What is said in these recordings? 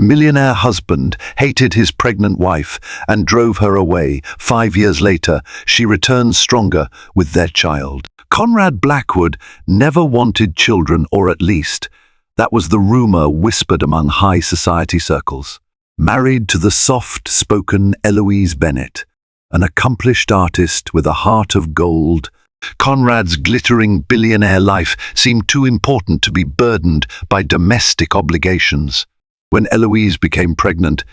Millionaire husband hated his pregnant wife and drove her away. 5 years later, she returned stronger with their child. Conrad Blackwood never wanted children, or at least, that was the rumor whispered among high society circles. Married to the soft-spoken Eloise Bennett, an accomplished artist with a heart of gold, Conrad's glittering billionaire life seemed too important to be burdened by domestic obligations. When Eloise became pregnant,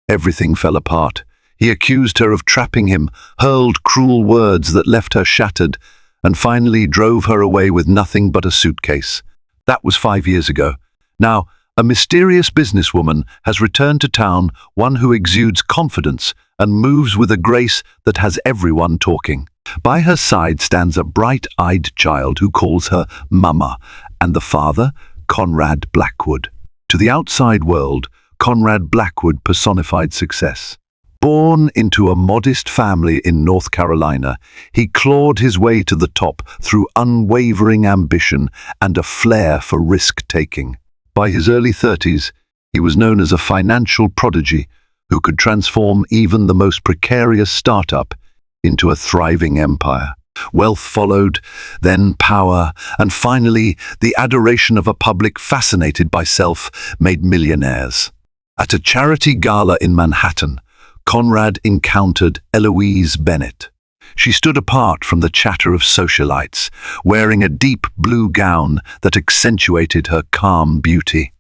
everything fell apart. He accused her of trapping him, hurled cruel words that left her shattered, and finally drove her away with nothing but a suitcase. That was 5 years ago. Now, a mysterious businesswoman has returned to town, one who exudes confidence and moves with a grace that has everyone talking. By her side stands a bright-eyed child who calls her Mama, and the father, Conrad Blackwood. To the outside world, Conrad Blackwood personified success. Born into a modest family in North Carolina, he clawed his way to the top through unwavering ambition and a flair for risk-taking. By his early 30s, he was known as a financial prodigy who could transform even the most precarious startup into a thriving empire. Wealth followed, then power, and finally the adoration of a public fascinated by self-made millionaires. At a charity gala in Manhattan, Conrad encountered Eloise Bennett. She stood apart from the chatter of socialites, wearing a deep blue gown that accentuated her calm beauty.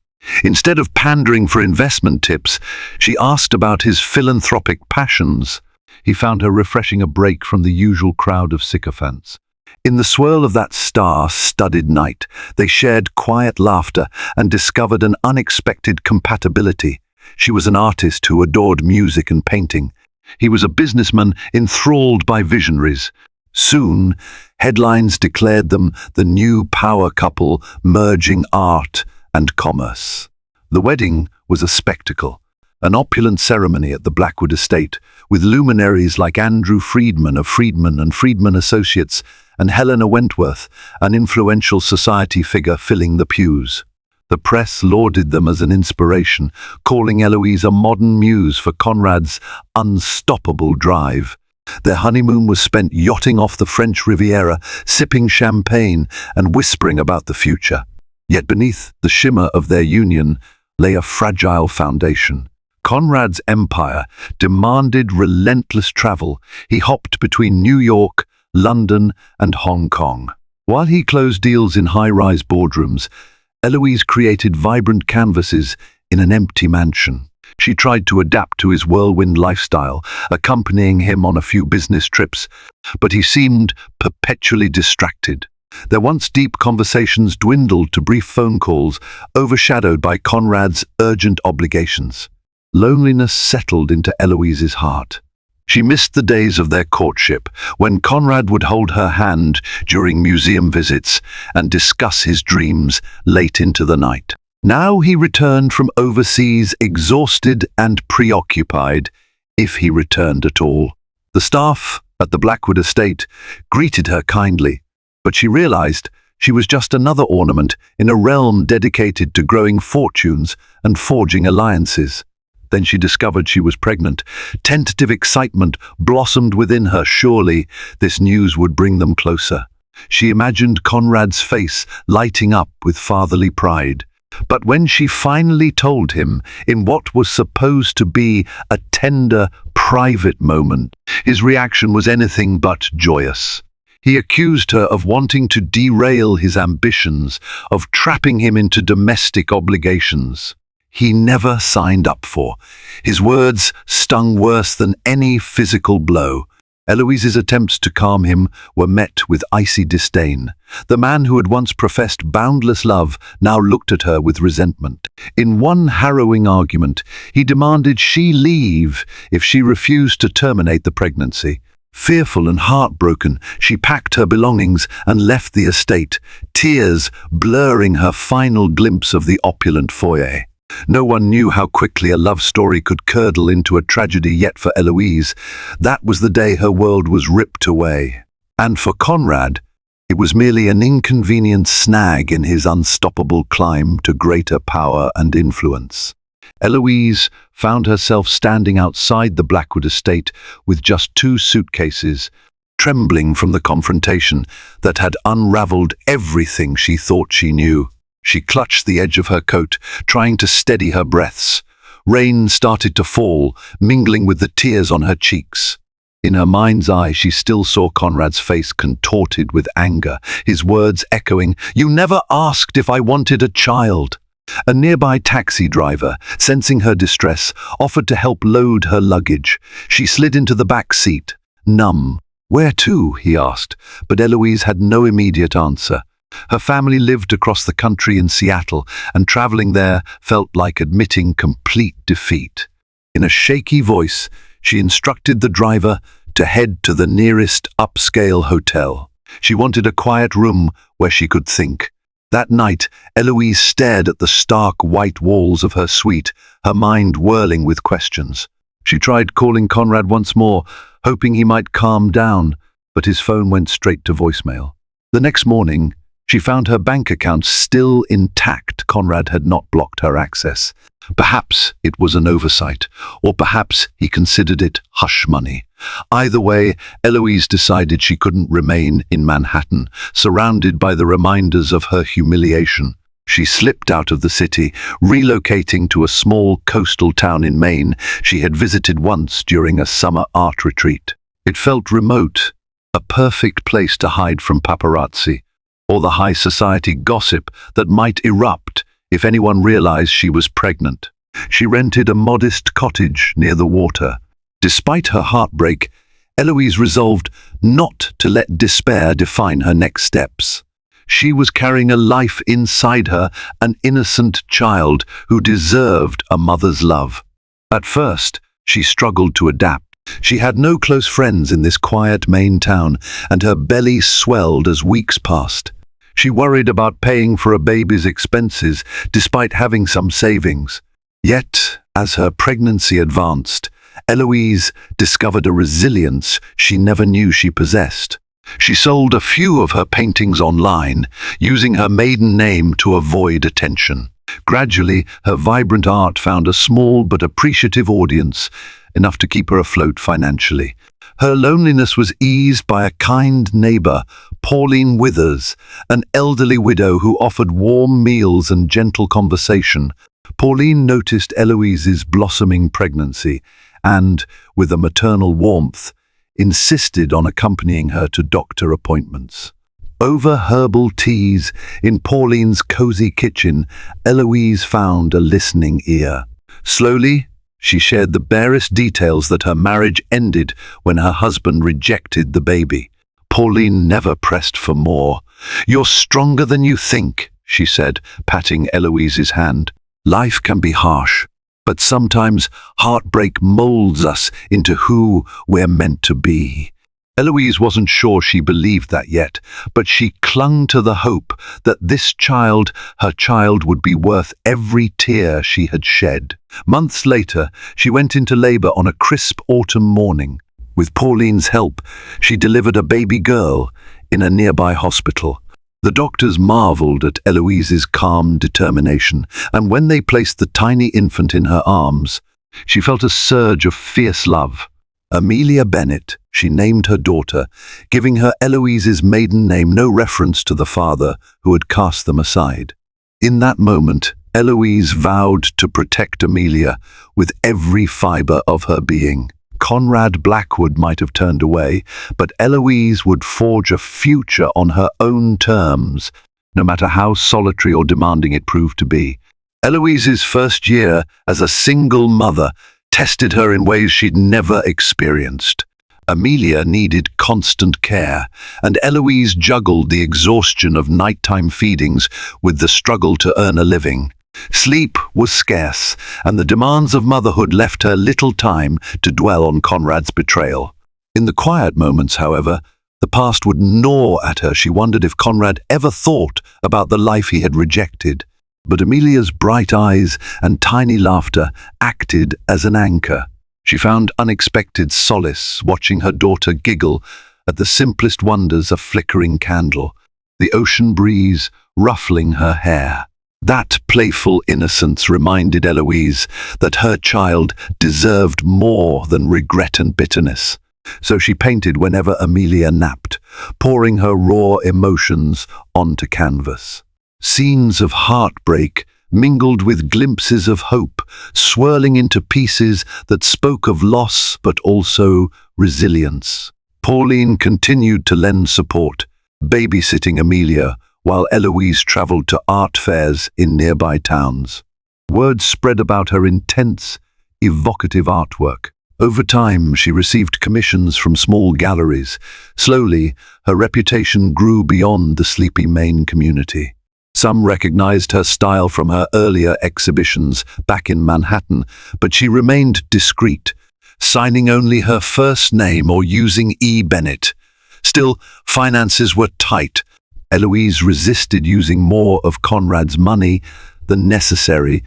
Instead of pandering for investment tips, she asked about his philanthropic passions. He found her refreshing a break from the usual crowd of sycophants. In the swirl of that star-studded night, they shared quiet laughter and discovered an unexpected compatibility. She was an artist who adored music and painting. He was a businessman enthralled by visionaries. Soon, headlines declared them the new power couple merging art and commerce. The wedding was a spectacle, an opulent ceremony at the Blackwood estate, with luminaries like Andrew Friedman of Friedman and Friedman Associates and Helena Wentworth, an influential society figure, filling the pews. The press lauded them as an inspiration, calling Eloise a modern muse for Conrad's unstoppable drive. Their honeymoon was spent yachting off the French Riviera, sipping champagne and whispering about the future. Yet beneath the shimmer of their union lay a fragile foundation. Conrad's empire demanded relentless travel. He hopped between New York, London, and Hong Kong. While he closed deals in high-rise boardrooms, Eloise created vibrant canvases in an empty mansion. She tried to adapt to his whirlwind lifestyle, accompanying him on a few business trips, but he seemed perpetually distracted. Their once deep conversations dwindled to brief phone calls, overshadowed by Conrad's urgent obligations. Loneliness settled into Eloise's heart. She missed the days of their courtship, when Conrad would hold her hand during museum visits and discuss his dreams late into the night. Now he returned from overseas exhausted and preoccupied, if he returned at all. The staff at the Blackwood estate greeted her kindly, but she realized she was just another ornament in a realm dedicated to growing fortunes and forging alliances. Then she discovered she was pregnant. Tentative excitement blossomed within her. Surely this news would bring them closer. She imagined Conrad's face lighting up with fatherly pride. But when she finally told him, in what was supposed to be a tender, private moment, his reaction was anything but joyous. He accused her of wanting to derail his ambitions, of trapping him into domestic obligations he never signed up for. His words stung worse than any physical blow. Eloise's attempts to calm him were met with icy disdain. The man who had once professed boundless love now looked at her with resentment. In one harrowing argument, he demanded she leave if she refused to terminate the pregnancy. Fearful and heartbroken, she packed her belongings and left the estate, tears blurring her final glimpse of the opulent foyer. No one knew how quickly a love story could curdle into a tragedy, yet for Eloise, that was the day her world was ripped away. And for Conrad, it was merely an inconvenient snag in his unstoppable climb to greater power and influence. Eloise found herself standing outside the Blackwood estate with just 2 suitcases, trembling from the confrontation that had unraveled everything she thought she knew. She clutched the edge of her coat, trying to steady her breaths. Rain started to fall, mingling with the tears on her cheeks. In her mind's eye, she still saw Conrad's face contorted with anger, his words echoing, "You never asked if I wanted a child." A nearby taxi driver, sensing her distress, offered to help load her luggage. She slid into the back seat, numb. "Where to?" he asked, but Eloise had no immediate answer. Her family lived across the country in Seattle, and traveling there felt like admitting complete defeat. In a shaky voice, she instructed the driver to head to the nearest upscale hotel. She wanted a quiet room where she could think. That night, Eloise stared at the stark white walls of her suite, her mind whirling with questions. She tried calling Conrad once more, hoping he might calm down, but his phone went straight to voicemail. The next morning, she found her bank account still intact. Conrad had not blocked her access. Perhaps it was an oversight, or perhaps he considered it hush money. Either way, Eloise decided she couldn't remain in Manhattan, surrounded by the reminders of her humiliation. She slipped out of the city, relocating to a small coastal town in Maine she had visited once during a summer art retreat. It felt remote, a perfect place to hide from paparazzi, or the high society gossip that might erupt if anyone realized she was pregnant. She rented a modest cottage near the water. Despite her heartbreak, Eloise resolved not to let despair define her next steps. She was carrying a life inside her, an innocent child who deserved a mother's love. At first, she struggled to adapt. She had no close friends in this quiet Maine town, and her belly swelled as weeks passed. She worried about paying for a baby's expenses, despite having some savings. Yet, as her pregnancy advanced, Eloise discovered a resilience she never knew she possessed. She sold a few of her paintings online, using her maiden name to avoid attention. Gradually, her vibrant art found a small but appreciative audience, enough to keep her afloat financially. Her loneliness was eased by a kind neighbor, Pauline Withers, an elderly widow who offered warm meals and gentle conversation. Pauline noticed Eloise's blossoming pregnancy and, with a maternal warmth, insisted on accompanying her to doctor appointments. Over herbal teas in Pauline's cozy kitchen, Eloise found a listening ear. Slowly, she shared the barest details that her marriage ended when her husband rejected the baby. Pauline never pressed for more. "You're stronger than you think," she said, patting Eloise's hand. "Life can be harsh, but sometimes heartbreak molds us into who we're meant to be." Eloise wasn't sure she believed that yet, but she clung to the hope that this child, her child, would be worth every tear she had shed. Months later, she went into labor on a crisp autumn morning. With Pauline's help, she delivered a baby girl in a nearby hospital. The doctors marveled at Eloise's calm determination, and when they placed the tiny infant in her arms, she felt a surge of fierce love. Amelia Bennett, she named her daughter, giving her Eloise's maiden name, no reference to the father who had cast them aside. In that moment, Eloise vowed to protect Amelia with every fiber of her being. Conrad Blackwood might have turned away, but Eloise would forge a future on her own terms, no matter how solitary or demanding it proved to be. Eloise's first year as a single mother tested her in ways she'd never experienced. Amelia needed constant care, and Eloise juggled the exhaustion of nighttime feedings with the struggle to earn a living. Sleep was scarce, and the demands of motherhood left her little time to dwell on Conrad's betrayal. In the quiet moments, however, the past would gnaw at her. She wondered if Conrad ever thought about the life he had rejected. But Amelia's bright eyes and tiny laughter acted as an anchor. She found unexpected solace watching her daughter giggle at the simplest wonders: a flickering candle, the ocean breeze ruffling her hair, That playful innocence reminded Eloise that her child deserved more than regret and bitterness. So she painted whenever Amelia napped, pouring her raw emotions onto canvas. Scenes of heartbreak mingled with glimpses of hope, swirling into pieces that spoke of loss but also resilience. Pauline continued to lend support, babysitting Amelia, while Eloise traveled to art fairs in nearby towns. Word spread about her intense, evocative artwork. Over time, she received commissions from small galleries. Slowly, her reputation grew beyond the sleepy Maine community. Some recognized her style from her earlier exhibitions back in Manhattan, but she remained discreet, signing only her first name or using E. Bennett. Still, finances were tight. Eloise resisted using more of Conrad's money than necessary.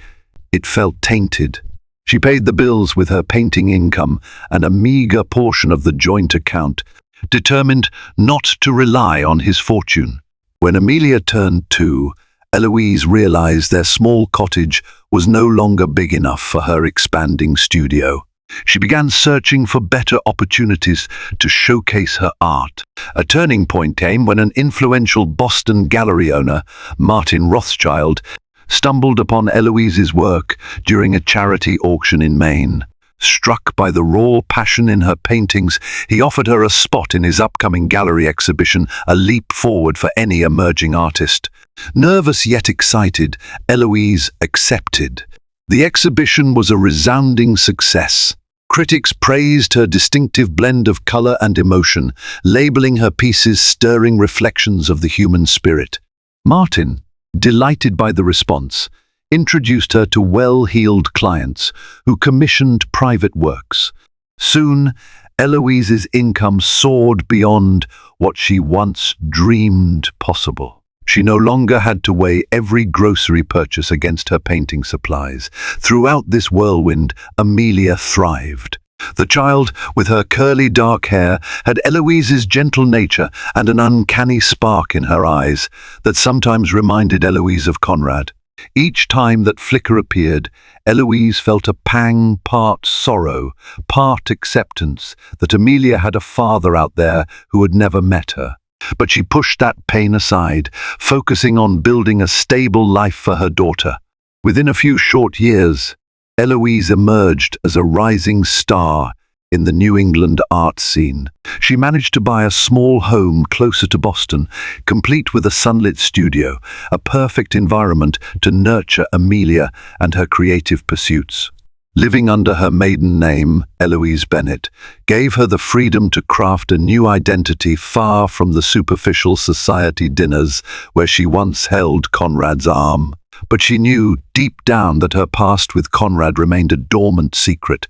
It felt tainted. She paid the bills with her painting income and a meager portion of the joint account, determined not to rely on his fortune. When Amelia turned 2, Eloise realized their small cottage was no longer big enough for her expanding studio. She began searching for better opportunities to showcase her art. A turning point came when an influential Boston gallery owner, Martin Rothschild, stumbled upon Eloise's work during a charity auction in Maine. Struck by the raw passion in her paintings, he offered her a spot in his upcoming gallery exhibition, a leap forward for any emerging artist. Nervous yet excited, Eloise accepted. The exhibition was a resounding success. Critics praised her distinctive blend of color and emotion, labeling her pieces stirring reflections of the human spirit. Martin, delighted by the response, introduced her to well-heeled clients who commissioned private works. Soon, Eloise's income soared beyond what she once dreamed possible. She no longer had to weigh every grocery purchase against her painting supplies. Throughout this whirlwind, Amelia thrived. The child, with her curly dark hair, had Eloise's gentle nature and an uncanny spark in her eyes that sometimes reminded Eloise of Conrad. Each time that flicker appeared, Eloise felt a pang, part sorrow, part acceptance, that Amelia had a father out there who had never met her. But she pushed that pain aside, focusing on building a stable life for her daughter. Within a few short years, Eloise emerged as a rising star in the New England art scene. She managed to buy a small home closer to Boston, complete with a sunlit studio, a perfect environment to nurture Amelia and her creative pursuits. Living under her maiden name, Eloise Bennett, gave her the freedom to craft a new identity far from the superficial society dinners where she once held Conrad's arm. But she knew deep down that her past with Conrad remained a dormant secret.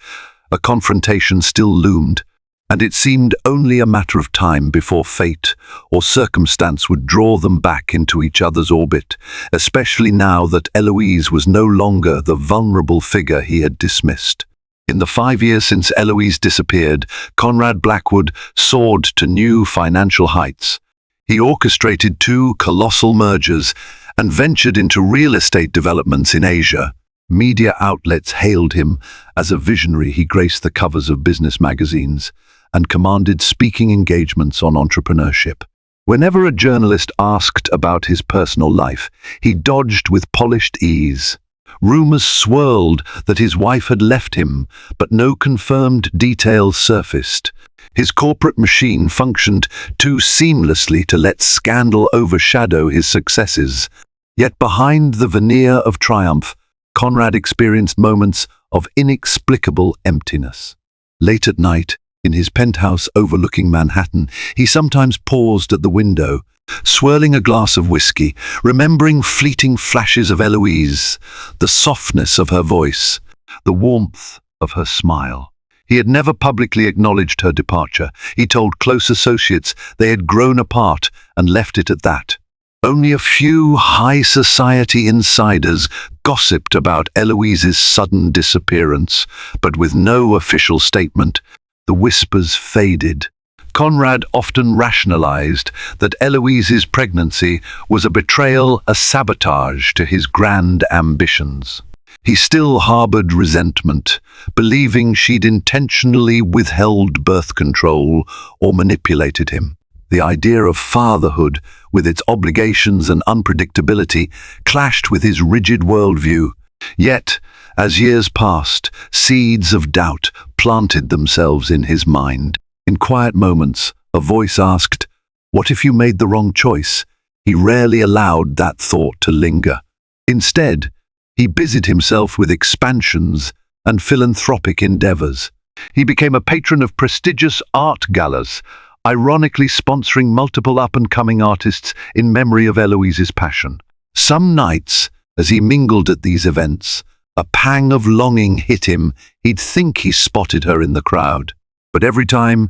A confrontation still loomed, and it seemed only a matter of time before fate or circumstance would draw them back into each other's orbit, especially now that Eloise was no longer the vulnerable figure he had dismissed. In the 5 years since Eloise disappeared, Conrad Blackwood soared to new financial heights. He orchestrated 2 colossal mergers and ventured into real estate developments in Asia. Media outlets hailed him as a visionary. He graced the covers of business magazines and commanded speaking engagements on entrepreneurship. Whenever a journalist asked about his personal life, he dodged with polished ease. Rumors swirled that his wife had left him, but no confirmed details surfaced. His corporate machine functioned too seamlessly to let scandal overshadow his successes. Yet behind the veneer of triumph, Conrad experienced moments of inexplicable emptiness. Late at night, in his penthouse overlooking Manhattan, he sometimes paused at the window, swirling a glass of whiskey, remembering fleeting flashes of Eloise, the softness of her voice, the warmth of her smile. He had never publicly acknowledged her departure. He told close associates they had grown apart and left it at that. Only a few high society insiders gossiped about Eloise's sudden disappearance, but with no official statement, the whispers faded. Conrad often rationalized that Eloise's pregnancy was a betrayal, a sabotage to his grand ambitions. He still harbored resentment, believing she'd intentionally withheld birth control or manipulated him. The idea of fatherhood, with its obligations and unpredictability, clashed with his rigid worldview. Yet, as years passed, seeds of doubt planted themselves in his mind. In quiet moments, a voice asked, "What if you made the wrong choice?" He rarely allowed that thought to linger. Instead, he busied himself with expansions and philanthropic endeavors. He became a patron of prestigious art galas, ironically sponsoring multiple up-and-coming artists in memory of Eloise's passion. Some nights, as he mingled at these events, a pang of longing hit him. He'd think he spotted her in the crowd. But every time,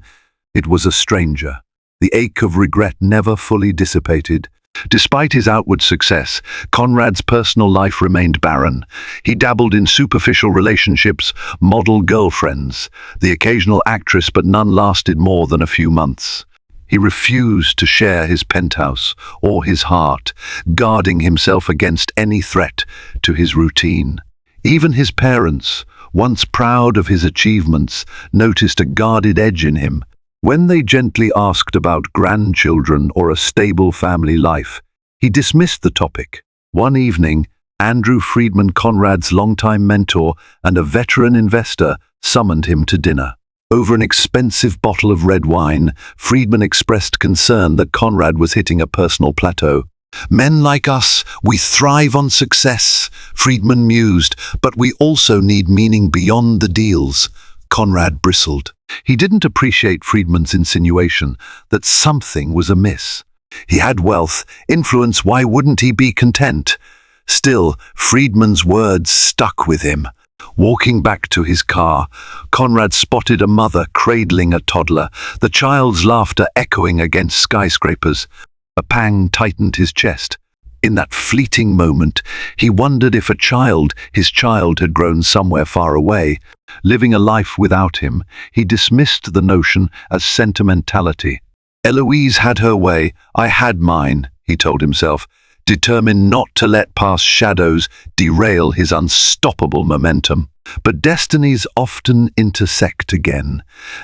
it was a stranger. The ache of regret never fully dissipated. Despite his outward success, Conrad's personal life remained barren. He dabbled in superficial relationships, model girlfriends, the occasional actress, but none lasted more than a few months. He refused to share his penthouse or his heart, guarding himself against any threat to his routine. Even his parents, once proud of his achievements, noticed a guarded edge in him. When they gently asked about grandchildren or a stable family life, he dismissed the topic. One evening, Andrew Friedman, Conrad's longtime mentor and a veteran investor, summoned him to dinner. Over an expensive bottle of red wine, Friedman expressed concern that Conrad was hitting a personal plateau. "Men like us, we thrive on success," Friedman mused, "but we also need meaning beyond the deals." Conrad bristled. He didn't appreciate Friedman's insinuation that something was amiss. He had wealth, influence, why wouldn't he be content? Still, Friedman's words stuck with him. Walking back to his car, Conrad spotted a mother cradling a toddler, the child's laughter echoing against skyscrapers. A pang tightened his chest. In that fleeting moment, he wondered if his child had grown somewhere far away. Living a life without him, he dismissed the notion as sentimentality. "Eloise had her way, I had mine," he told himself, determined not to let past shadows derail his unstoppable momentum. But destinies often intersect again,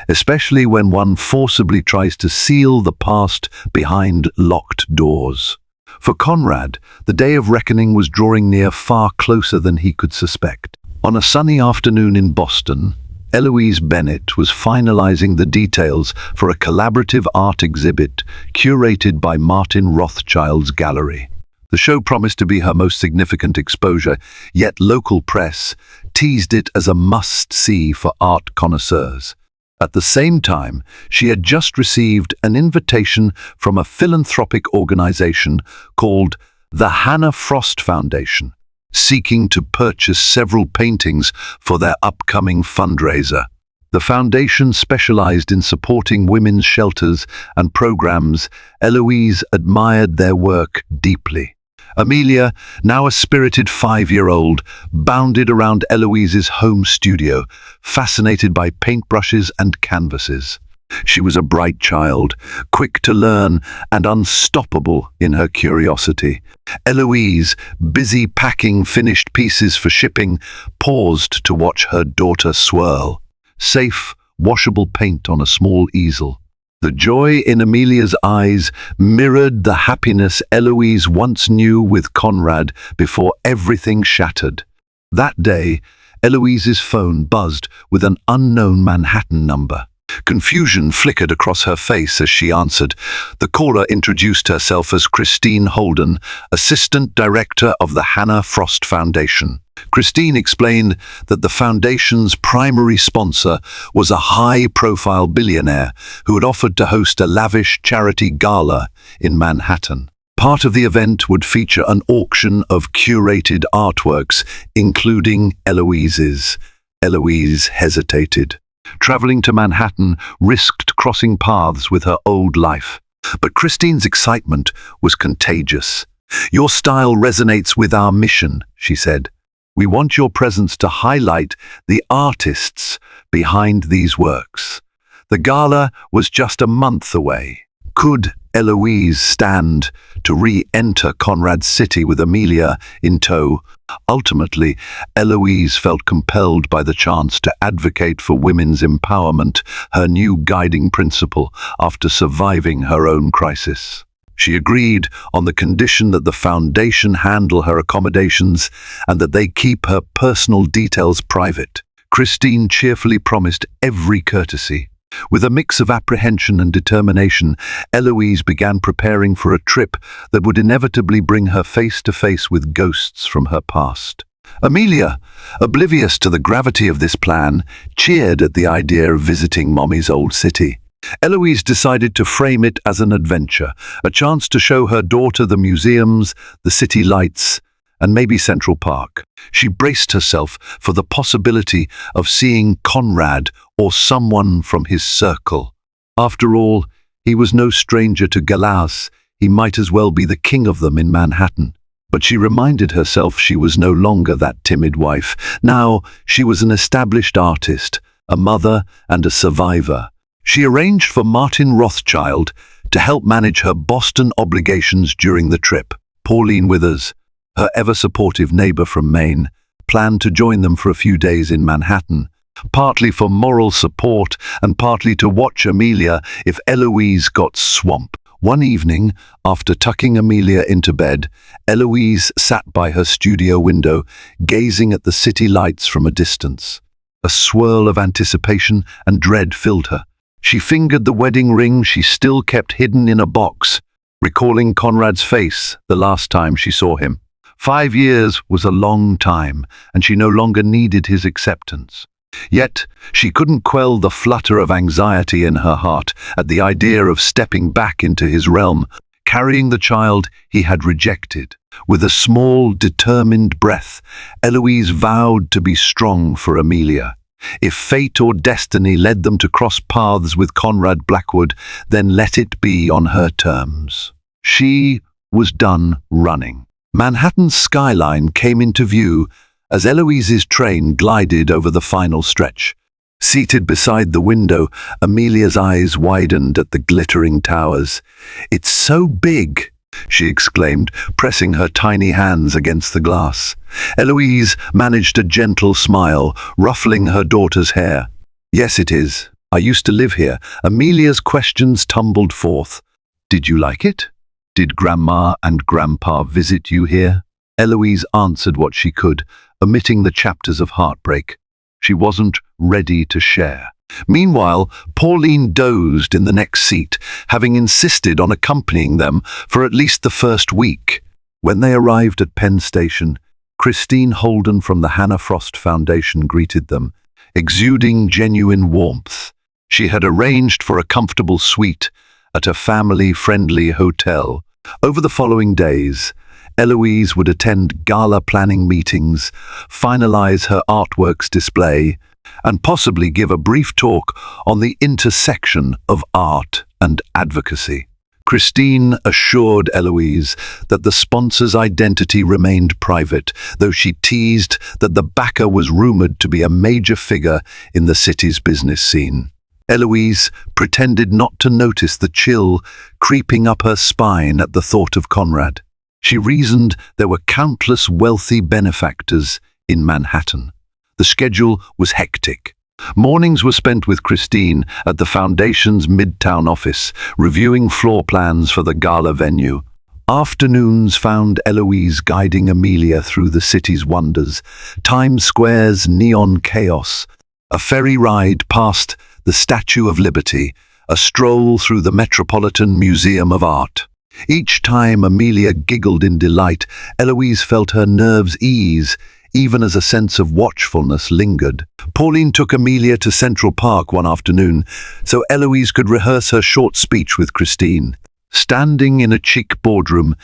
especially when one forcibly tries to seal the past behind locked doors. For Conrad, the day of reckoning was drawing near, far closer than he could suspect. On a sunny afternoon in Boston, Eloise Bennett was finalizing the details for a collaborative art exhibit curated by Martin Rothschild's gallery. The show promised to be her most significant exposure, yet local press teased it as a must-see for art connoisseurs. At the same time, she had just received an invitation from a philanthropic organization called the Hannah Frost Foundation, seeking to purchase several paintings for their upcoming fundraiser. The foundation specialized in supporting women's shelters and programs. Eloise admired their work deeply. Amelia, now a spirited 5-year-old, bounded around Eloise's home studio, fascinated by paintbrushes and canvases. She was a bright child, quick to learn and unstoppable in her curiosity. Eloise, busy packing finished pieces for shipping, paused to watch her daughter swirl. Safe, washable paint on a small easel. The joy in Amelia's eyes mirrored the happiness Eloise once knew with Conrad before everything shattered. That day, Eloise's phone buzzed with an unknown Manhattan number. Confusion flickered across her face as she answered. The caller introduced herself as Christine Holden, Assistant Director of the Hannah Frost Foundation. Christine explained that the foundation's primary sponsor was a high-profile billionaire who had offered to host a lavish charity gala in Manhattan. Part of the event would feature an auction of curated artworks, including Eloise's. Eloise hesitated. Traveling to Manhattan risked crossing paths with her old life. But Christine's excitement was contagious. "Your style resonates with our mission," she said. "We want your presence to highlight the artists behind these works. The gala was just a month away. Could Eloise stand to re-enter Conrad's city with Amelia in tow? Ultimately, Eloise felt compelled by the chance to advocate for women's empowerment, her new guiding principle after surviving her own crisis. She agreed on the condition that the foundation handle her accommodations and that they keep her personal details private. Christine cheerfully promised every courtesy. With a mix of apprehension and determination, Eloise began preparing for a trip that would inevitably bring her face to face with ghosts from her past. Amelia, oblivious to the gravity of this plan, cheered at the idea of visiting Mommy's old city. Eloise decided to frame it as an adventure, a chance to show her daughter the museums, the city lights, and maybe Central Park. She braced herself for the possibility of seeing Conrad or someone from his circle. After all, he was no stranger to galas. He might as well be the king of them in Manhattan. But she reminded herself she was no longer that timid wife. Now she was an established artist, a mother and a survivor. She arranged for Martin Rothschild to help manage her Boston obligations during the trip. Pauline Withers, her ever-supportive neighbor from Maine, planned to join them for a few days in Manhattan, partly for moral support and partly to watch Amelia if Eloise got swamped. One evening, after tucking Amelia into bed, Eloise sat by her studio window, gazing at the city lights from a distance. A swirl of anticipation and dread filled her. She fingered the wedding ring she still kept hidden in a box, recalling Conrad's face the last time she saw him. 5 years was a long time, and she no longer needed his acceptance. Yet, she couldn't quell the flutter of anxiety in her heart at the idea of stepping back into his realm, carrying the child he had rejected. With a small, determined breath, Eloise vowed to be strong for Amelia. If fate or destiny led them to cross paths with Conrad Blackwood, then let it be on her terms. She was done running. Manhattan's skyline came into view as Eloise's train glided over the final stretch. Seated beside the window, Amelia's eyes widened at the glittering towers. "It's so big," she exclaimed, pressing her tiny hands against the glass. Eloise managed a gentle smile, ruffling her daughter's hair. "Yes, it is. I used to live here." Amelia's questions tumbled forth. "Did you like it? Did Grandma and Grandpa visit you here?" Eloise answered what she could, omitting the chapters of heartbreak. She wasn't ready to share. Meanwhile, Pauline dozed in the next seat, having insisted on accompanying them for at least the first week. When they arrived at Penn Station, Christine Holden from the Hannah Frost Foundation greeted them, exuding genuine warmth. She had arranged for a comfortable suite at a family-friendly hotel. Over the following days, Eloise would attend gala planning meetings, finalize her artworks display, and possibly give a brief talk on the intersection of art and advocacy. Christine assured Eloise that the sponsor's identity remained private, though she teased that the backer was rumored to be a major figure in the city's business scene. Eloise pretended not to notice the chill creeping up her spine at the thought of Conrad. She reasoned there were countless wealthy benefactors in Manhattan. The schedule was hectic. Mornings were spent with Christine at the Foundation's Midtown office, reviewing floor plans for the gala venue. Afternoons found Eloise guiding Amelia through the city's wonders, Times Square's neon chaos, a ferry ride past the Statue of Liberty, a stroll through the Metropolitan Museum of Art. Each time Amelia giggled in delight, Eloise felt her nerves ease, even as a sense of watchfulness lingered. Pauline took Amelia to Central Park one afternoon, so Eloise could rehearse her short speech with Christine. Standing in a chic boardroom,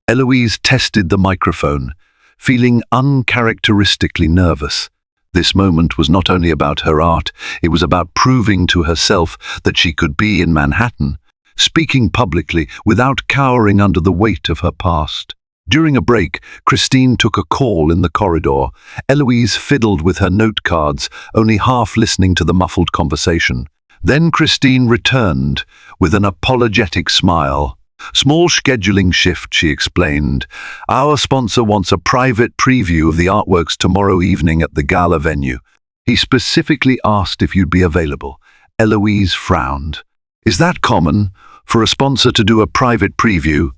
Eloise tested the microphone, feeling uncharacteristically nervous. This moment was not only about her art, it was about proving to herself that she could be in Manhattan, speaking publicly without cowering under the weight of her past. During a break, Christine took a call in the corridor. Eloise fiddled with her note cards, only half listening to the muffled conversation. Then Christine returned with an apologetic smile. "Small scheduling shift," she explained. "Our sponsor wants a private preview of the artworks tomorrow evening at the gala venue. He specifically asked if you'd be available." Eloise frowned. "Is that common, for a sponsor to do a private preview?"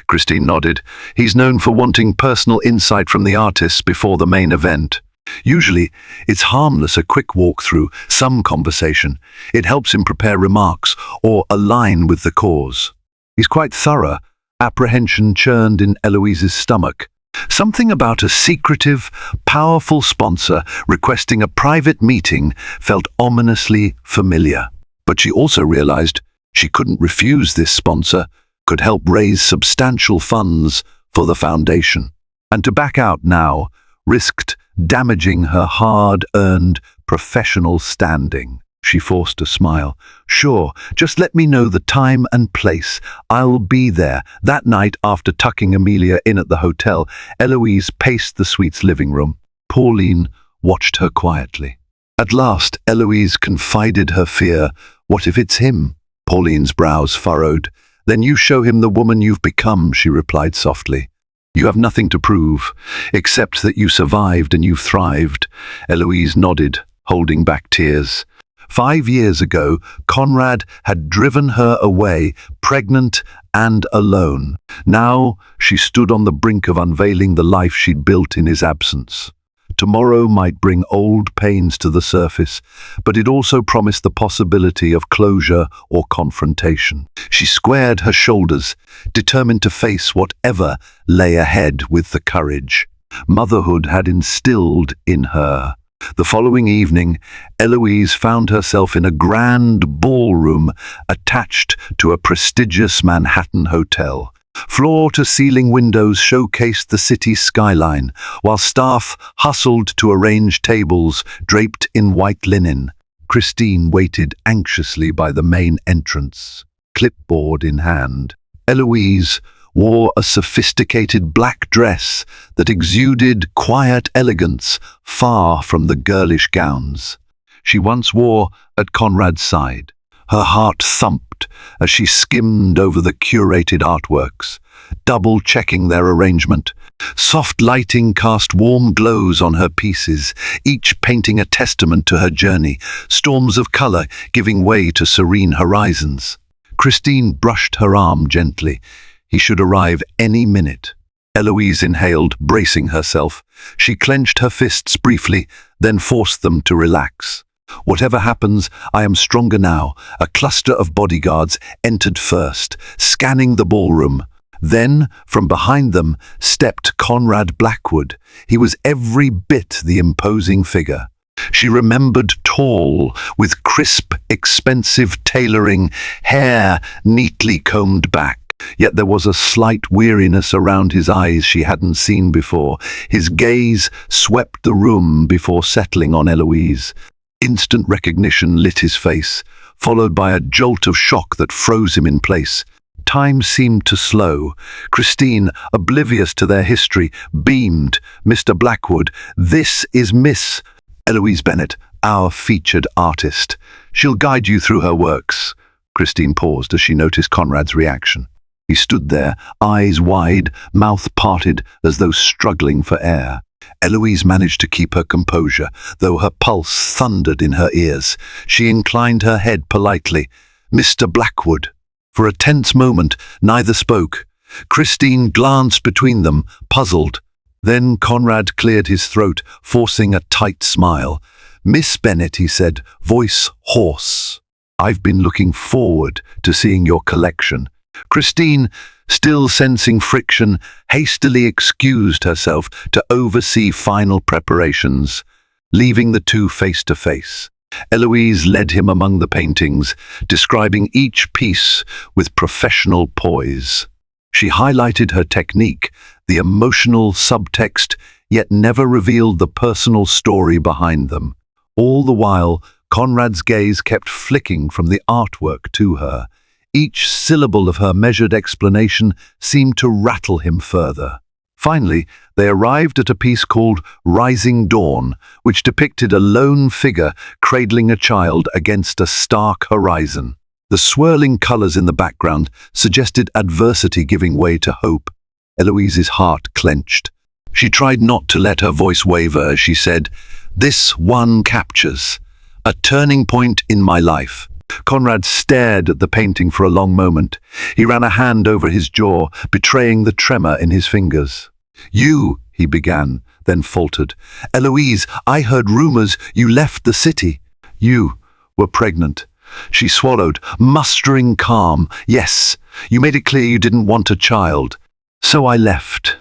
Christine nodded. "He's known for wanting personal insight from the artists before the main event. Usually, it's harmless, a quick walkthrough, some conversation. It helps him prepare remarks or align with the cause." "He's quite thorough." Apprehension churned in Eloise's stomach. Something about a secretive, powerful sponsor requesting a private meeting felt ominously familiar. But she also realized she couldn't refuse. This sponsor could help raise substantial funds for the foundation. And to back out now risked damaging her hard-earned professional standing. She forced a smile. "Sure, just let me know the time and place. I'll be there." That night, after tucking Amelia in at the hotel, Eloise paced the suite's living room. Pauline watched her quietly. At last, Eloise confided her fear. "What if it's him?" Pauline's brows furrowed. "Then you show him the woman you've become," she replied softly. "You have nothing to prove, except that you survived and you've thrived." Eloise nodded, holding back tears. 5 years ago, Conrad had driven her away, pregnant and alone. Now she stood on the brink of unveiling the life she'd built in his absence. Tomorrow might bring old pains to the surface, but it also promised the possibility of closure or confrontation. She squared her shoulders, determined to face whatever lay ahead with the courage motherhood had instilled in her. The following evening, Eloise found herself in a grand ballroom attached to a prestigious Manhattan hotel. Floor-to-ceiling windows showcased the city's skyline, while staff hustled to arrange tables draped in white linen. Christine waited anxiously by the main entrance, clipboard in hand. Eloise wore a sophisticated black dress that exuded quiet elegance far from the girlish gowns she once wore at Conrad's side. Her heart thumped as she skimmed over the curated artworks, double-checking their arrangement. Soft lighting cast warm glows on her pieces, each painting a testament to her journey, storms of color giving way to serene horizons. Christine brushed her arm gently. He should arrive any minute. Eloise inhaled, bracing herself. She clenched her fists briefly, then forced them to relax. "Whatever happens, I am stronger now." A cluster of bodyguards entered first, scanning the ballroom. Then, from behind them, stepped Conrad Blackwood. He was every bit the imposing figure. She remembered tall, with crisp, expensive tailoring, hair neatly combed back. Yet there was a slight weariness around his eyes she hadn't seen before. His gaze swept the room before settling on Eloise. Instant recognition lit his face, followed by a jolt of shock that froze him in place. Time seemed to slow. Christine, oblivious to their history, beamed. "Mr. Blackwood, this is Miss Eloise Bennett, our featured artist. She'll guide you through her works." Christine paused as she noticed Conrad's reaction. He stood there, eyes wide, mouth parted, as though struggling for air. Eloise managed to keep her composure, though her pulse thundered in her ears. She inclined her head politely. "Mr. Blackwood." For a tense moment, neither spoke. Christine glanced between them, puzzled. Then Conrad cleared his throat, forcing a tight smile. "Miss Bennett," he said, voice hoarse. "I've been looking forward to seeing your collection." Christine, still sensing friction, hastily excused herself to oversee final preparations, leaving the two face to face. Eloise led him among the paintings, describing each piece with professional poise. She highlighted her technique, the emotional subtext, yet never revealed the personal story behind them. All the while, Conrad's gaze kept flicking from the artwork to her. Each syllable of her measured explanation seemed to rattle him further. Finally, they arrived at a piece called Rising Dawn, which depicted a lone figure cradling a child against a stark horizon. The swirling colors in the background suggested adversity giving way to hope. Eloise's heart clenched. She tried not to let her voice waver as she said, "This one captures a turning point in my life." Conrad stared at the painting for a long moment. He ran a hand over his jaw, betraying the tremor in his fingers. "You," he began, then faltered. "Eloise, I heard rumors you left the city. You were pregnant." She swallowed, mustering calm. "Yes, you made it clear you didn't want a child. So I left."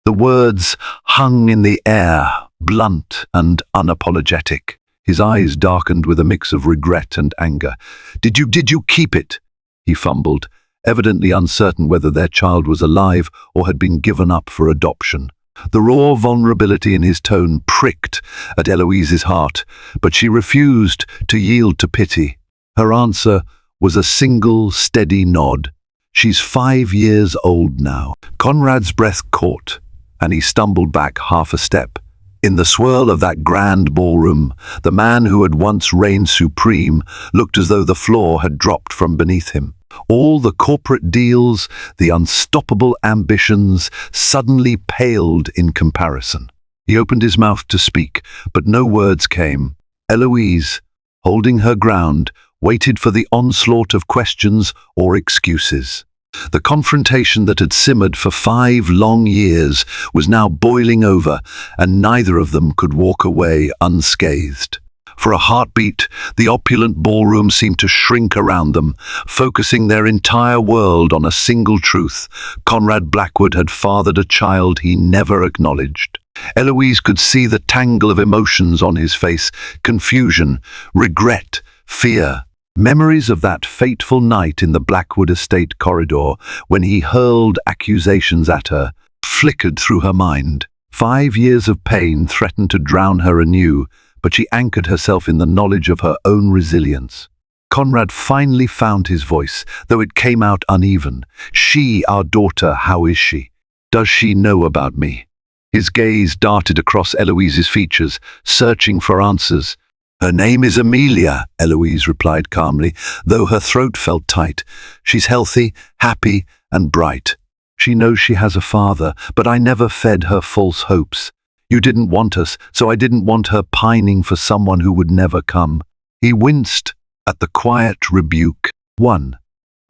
The words hung in the air, blunt and unapologetic. His eyes darkened with a mix of regret and anger. Did you keep it?" he fumbled, evidently uncertain whether their child was alive or had been given up for adoption. The raw vulnerability in his tone pricked at Eloise's heart, but she refused to yield to pity. Her answer was a single, steady nod. "She's 5 years old now." Conrad's breath caught, and he stumbled back half a step. In the swirl of that grand ballroom, the man who had once reigned supreme looked as though the floor had dropped from beneath him. All the corporate deals, the unstoppable ambitions, suddenly paled in comparison. He opened his mouth to speak, but no words came. Eloise, holding her ground, waited for the onslaught of questions or excuses. The confrontation that had simmered for 5 long years was now boiling over, and neither of them could walk away unscathed. For a heartbeat, the opulent ballroom seemed to shrink around them, focusing their entire world on a single truth. Conrad Blackwood had fathered a child he never acknowledged. Eloise could see the tangle of emotions on his face: confusion, regret, fear. Memories of that fateful night in the Blackwood estate corridor when he hurled accusations at her flickered through her mind. 5 years of pain threatened to drown her anew, but she anchored herself in the knowledge of her own resilience. Conrad finally found his voice, though it came out uneven. "She, our daughter, how is she? Does she know about me?" His gaze darted across Eloise's features, searching for answers. "Her name is Amelia," Eloise replied calmly, though her throat felt tight. "She's healthy, happy, and bright. She knows she has a father, but I never fed her false hopes. You didn't want us, so I didn't want her pining for someone who would never come." He winced at the quiet rebuke. "1.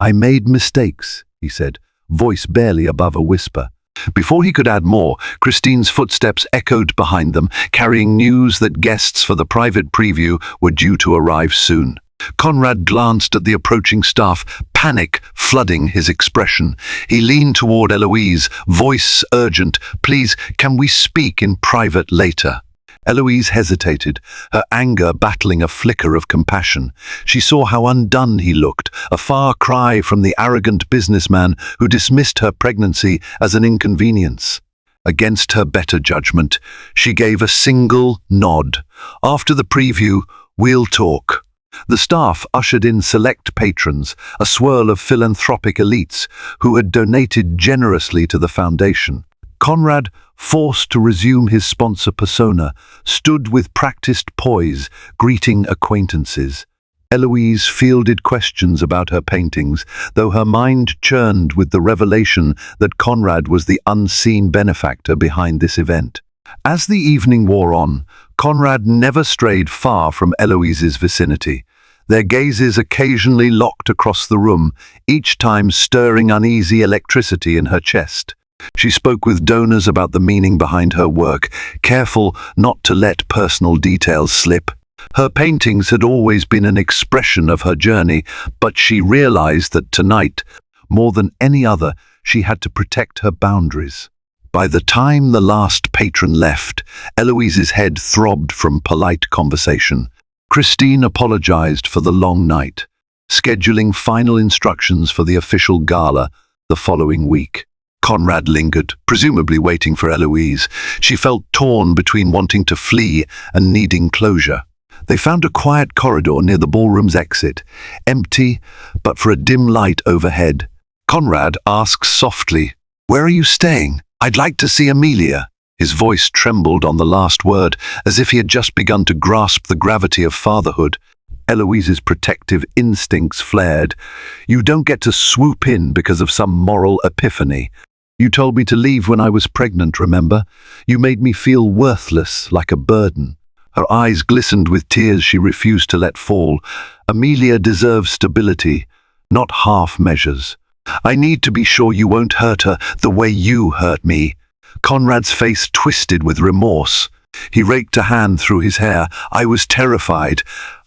I made mistakes," he said, voice barely above a whisper. Before he could add more, Christine's footsteps echoed behind them, carrying news that guests for the private preview were due to arrive soon. Conrad glanced at the approaching staff, panic flooding his expression. He leaned toward Eloise, voice urgent. "Please, can we speak in private later?" Eloise hesitated, her anger battling a flicker of compassion. She saw how undone he looked, a far cry from the arrogant businessman who dismissed her pregnancy as an inconvenience. Against her better judgment, she gave a single nod. "After the preview, we'll talk." The staff ushered in select patrons, a swirl of philanthropic elites who had donated generously to the foundation. Conrad, forced to resume his sponsor persona, stood with practiced poise, greeting acquaintances. Eloise fielded questions about her paintings, though her mind churned with the revelation that Conrad was the unseen benefactor behind this event. As the evening wore on, Conrad never strayed far from Eloise's vicinity. Their gazes occasionally locked across the room, each time stirring uneasy electricity in her chest. She spoke with donors about the meaning behind her work, careful not to let personal details slip. Her paintings had always been an expression of her journey, but she realized that tonight, more than any other, she had to protect her boundaries. By the time the last patron left, Eloise's head throbbed from polite conversation. Christine apologized for the long night, scheduling final instructions for the official gala the following week. Conrad lingered, presumably waiting for Eloise. She felt torn between wanting to flee and needing closure. They found a quiet corridor near the ballroom's exit, empty but for a dim light overhead. Conrad asked softly, "Where are you staying?" I'd like to see Amelia. His voice trembled on the last word, as if he had just begun to grasp the gravity of fatherhood. Eloise's protective instincts flared. You don't get to swoop in because of some moral epiphany. You told me to leave when I was pregnant, remember? You made me feel worthless, like a burden. Her eyes glistened with tears she refused to let fall. Amelia deserves stability, not half measures. I need to be sure you won't hurt her the way you hurt me. Conrad's face twisted with remorse. He raked a hand through his hair. I was terrified.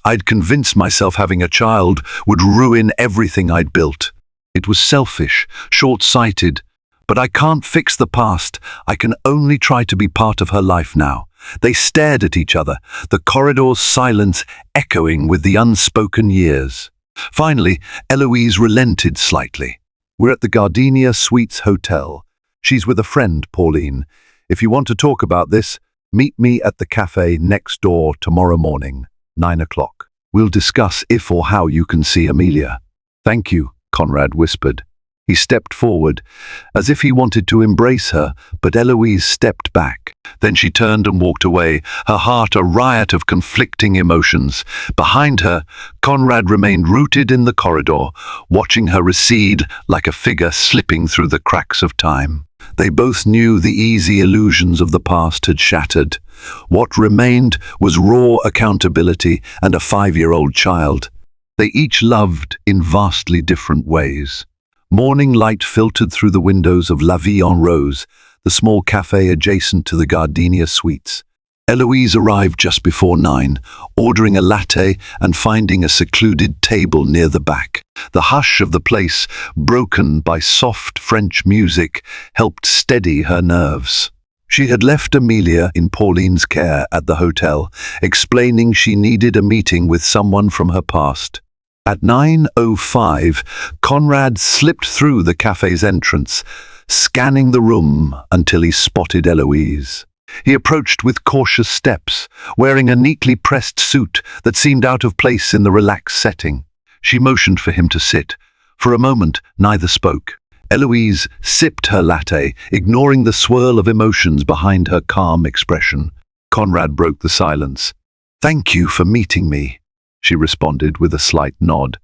I'd convinced myself having a child would ruin everything I'd built. It was selfish, short-sighted. But I can't fix the past. I can only try to be part of her life now. They stared at each other, the corridor's silence echoing with the unspoken years. Finally, Eloise relented slightly. We're at the Gardenia Suites Hotel. She's with a friend, Pauline. If you want to talk about this, meet me at the cafe next door tomorrow morning, 9 o'clock. We'll discuss if or how you can see Amelia. Thank you, Conrad whispered. He stepped forward, as if he wanted to embrace her, but Eloise stepped back. Then she turned and walked away, her heart a riot of conflicting emotions. Behind her, Conrad remained rooted in the corridor, watching her recede like a figure slipping through the cracks of time. They both knew the easy illusions of the past had shattered. What remained was raw accountability and a 5-year-old child. They each loved in vastly different ways. Morning light filtered through the windows of La Vie en Rose, the small cafe adjacent to the Gardenia Suites. Eloise arrived just before 9, ordering a latte and finding a secluded table near the back. The hush of the place, broken by soft French music, helped steady her nerves. She had left Amelia in Pauline's care at the hotel, explaining she needed a meeting with someone from her past. At 9:05, Conrad slipped through the cafe's entrance, scanning the room until he spotted Eloise. He approached with cautious steps, wearing a neatly pressed suit that seemed out of place in the relaxed setting. She motioned for him to sit. For a moment, neither spoke. Eloise sipped her latte, ignoring the swirl of emotions behind her calm expression. Conrad broke the silence. "Thank you for meeting me," she responded with a slight nod.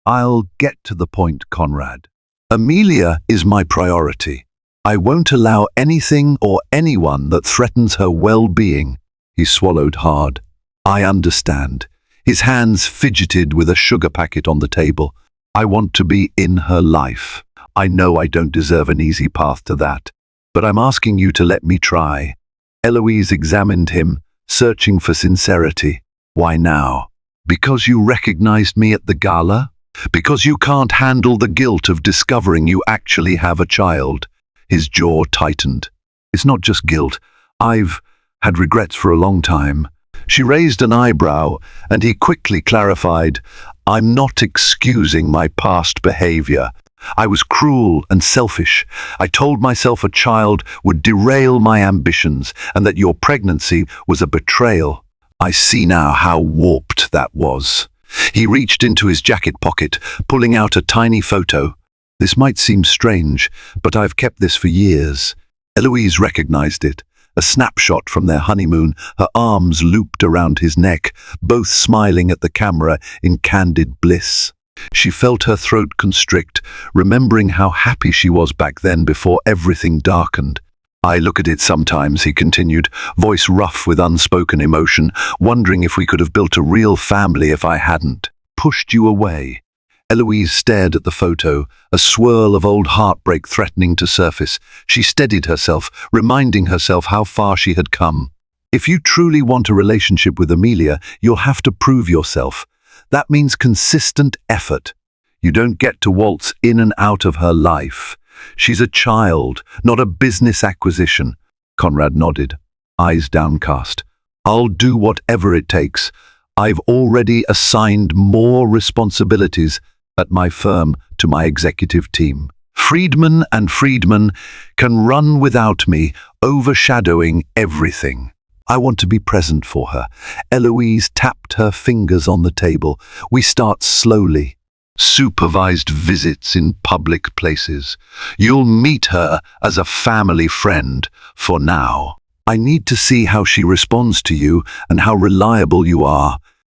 "I'll get to the point, Conrad. Amelia is my priority. I won't allow anything or anyone that threatens her well-being." He swallowed hard. "I understand." His hands fidgeted with a sugar packet on the table. "I want to be in her life. I know I don't deserve an easy path to that, but I'm asking you to let me try." Eloise examined him, searching for sincerity. "Why now? Because you recognized me at the gala? Because you can't handle the guilt of discovering you actually have a child?" His jaw tightened. "It's not just guilt. I've had regrets for a long time." She raised an eyebrow, and he quickly clarified, "I'm not excusing my past behavior. I was cruel and selfish. I told myself a child would derail my ambitions and that your pregnancy was a betrayal. I see now how warped that was." He reached into his jacket pocket, pulling out a tiny photo. "This might seem strange, but I've kept this for years." Eloise recognized it. A snapshot from their honeymoon, her arms looped around his neck, both smiling at the camera in candid bliss. She felt her throat constrict, remembering how happy she was back then before everything darkened. "I look at it sometimes," he continued, voice rough with unspoken emotion, "wondering if we could have built a real family if I hadn't pushed you away." Eloise stared at the photo, a swirl of old heartbreak threatening to surface. She steadied herself, reminding herself how far she had come. "If you truly want a relationship with Amelia, you'll have to prove yourself. That means consistent effort. You don't get to waltz in and out of her life. She's a child, not a business acquisition." Conrad nodded, eyes downcast. "I'll do whatever it takes. I've already assigned more responsibilities at my firm to my executive team. Friedman and Friedman can run without me, overshadowing everything. I want to be present for her." Eloise tapped her fingers on the table. "We start slowly. supervised visits in public places. You'll meet her as a family friend for now. I need to see how she responds to you and how reliable you are.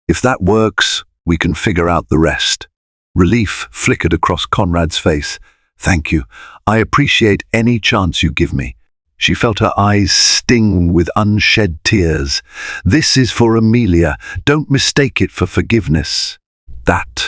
If that works, we can figure out the rest." Relief flickered across Conrad's face. "Thank you. I appreciate any chance you give me." She felt her eyes sting with unshed tears. "This is for Amelia. Don't mistake it for forgiveness." "That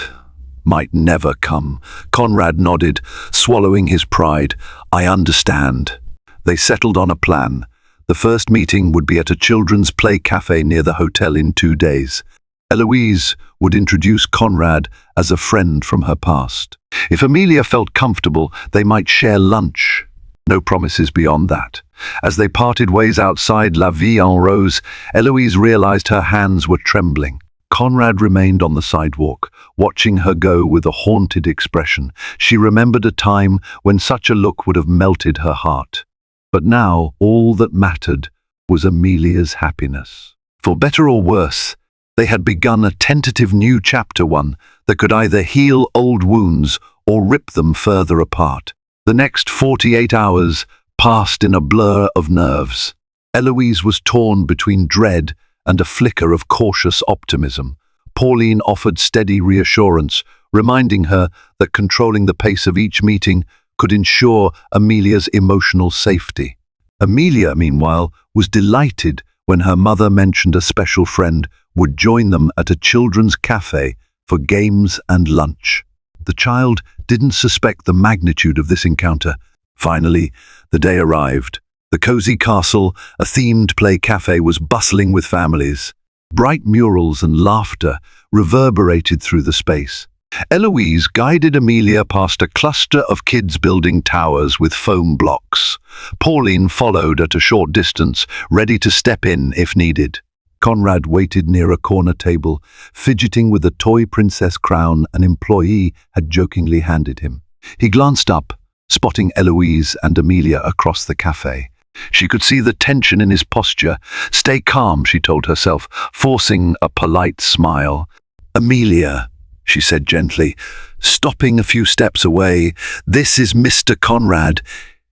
might never come." Conrad nodded, swallowing his pride. "I understand." They settled on a plan. The first meeting would be at a children's play cafe near the hotel in 2 days. Eloise would introduce Conrad as a friend from her past. If Amelia felt comfortable, they might share lunch. No promises beyond that. As they parted ways outside La Vie en Rose, Eloise realized her hands were trembling. Conrad remained on the sidewalk, watching her go with a haunted expression. She remembered a time when such a look would have melted her heart. But now all that mattered was Amelia's happiness. For better or worse, they had begun a tentative new chapter, one that could either heal old wounds or rip them further apart. The next 48 hours passed in a blur of nerves. Eloise was torn between dread and a flicker of cautious optimism. Pauline offered steady reassurance, reminding her that controlling the pace of each meeting could ensure Amelia's emotional safety. Amelia, meanwhile, was delighted when her mother mentioned a special friend would join them at a children's cafe for games and lunch. The child didn't suspect the magnitude of this encounter. Finally, the day arrived. The cozy castle, a themed play cafe, was bustling with families. Bright murals and laughter reverberated through the space. Eloise guided Amelia past a cluster of kids building towers with foam blocks. Pauline followed at a short distance, ready to step in if needed. Conrad waited near a corner table, fidgeting with a toy princess crown an employee had jokingly handed him. He glanced up, spotting Eloise and Amelia across the cafe. She could see the tension in his posture. "Stay calm," she told herself, forcing a polite smile. "Amelia," she said gently, stopping a few steps away, "this is Mr. Conrad.